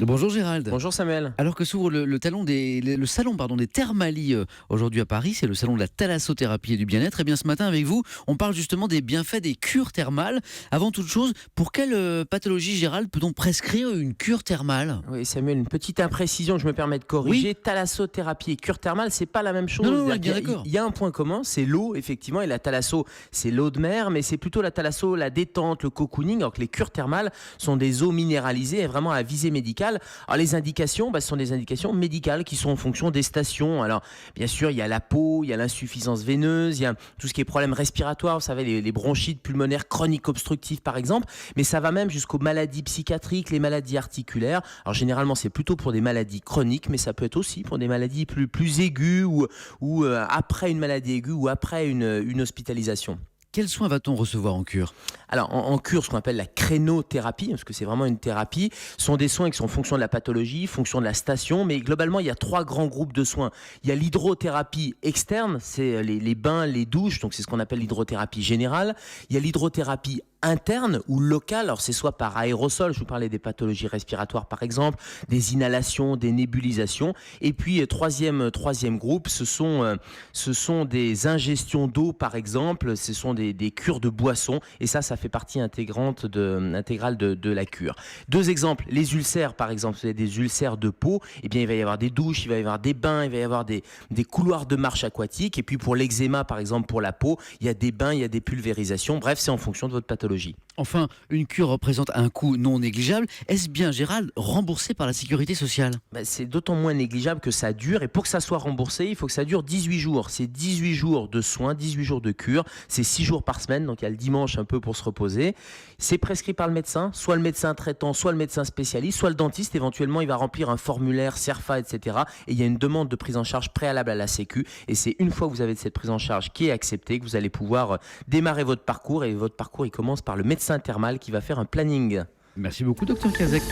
Bonjour Gérald. Bonjour Samuel. Alors que s'ouvre le salon des Thermalies aujourd'hui à Paris, c'est le salon de la thalassothérapie et du bien-être. Et bien ce matin avec vous, on parle justement des bienfaits des cures thermales. Avant toute chose, pour quelle pathologie, Gérald, peut-on prescrire une cure thermale? Oui Samuel, une petite imprécision, je me permets de corriger. Oui. Thalassothérapie et cure thermale, c'est pas la même chose. Non, bien d'accord. Il y a un point commun, c'est l'eau effectivement, et la thalasso, c'est l'eau de mer, mais c'est plutôt la thalasso, la détente, le cocooning, alors que les cures thermales sont des eaux minéralisées et vraiment à visée médicale. Alors les indications, ce sont des indications médicales qui sont en fonction des stations. Alors bien sûr, il y a la peau, il y a l'insuffisance veineuse, il y a tout ce qui est problème respiratoire, vous savez, les bronchites pulmonaires chroniques obstructives par exemple, mais ça va même jusqu'aux maladies psychiatriques, les maladies articulaires. Alors généralement, c'est plutôt pour des maladies chroniques, mais ça peut être aussi pour des maladies plus aiguës ou après une maladie aiguë ou après une hospitalisation. Quels soins va-t-on recevoir en cure? Alors, en cure, ce qu'on appelle la crénothérapie, parce que c'est vraiment une thérapie, sont des soins qui sont en fonction de la pathologie, fonction de la station, mais globalement, il y a 3 grands groupes de soins. Il y a l'hydrothérapie externe, c'est les bains, les douches, donc c'est ce qu'on appelle l'hydrothérapie générale. Il y a l'hydrothérapie interne ou locale, alors c'est soit par aérosol, je vous parlais des pathologies respiratoires par exemple, des inhalations, des nébulisations, et puis troisième groupe, ce sont des ingestions d'eau par exemple, ce sont des cures de boissons, et ça fait partie intégrale de la cure. 2 exemples, les ulcères par exemple, vous avez des ulcères de peau, et bien il va y avoir des douches, il va y avoir des bains, il va y avoir des couloirs de marche aquatique, et puis pour l'eczéma par exemple, pour la peau, il y a des bains, il y a des pulvérisations, bref c'est en fonction de votre pathologie. Enfin, une cure représente un coût non négligeable. Est-ce bien, Gérald, remboursé par la sécurité sociale? C'est d'autant moins négligeable que ça dure, et pour que ça soit remboursé, il faut que ça dure 18 jours. C'est 18 jours de soins, 18 jours de cure, c'est 6 jours par semaine, donc il y a le dimanche un peu pour se reposer. C'est prescrit par le médecin, soit le médecin traitant, soit le médecin spécialiste, soit le dentiste. Éventuellement, il va remplir un formulaire, CERFA, etc. Et il y a une demande de prise en charge préalable à la Sécu. Et c'est une fois que vous avez cette prise en charge qui est acceptée que vous allez pouvoir démarrer votre parcours. Et votre parcours, il commence par le médecin thermal qui va faire un planning. Merci beaucoup, docteur Kazek.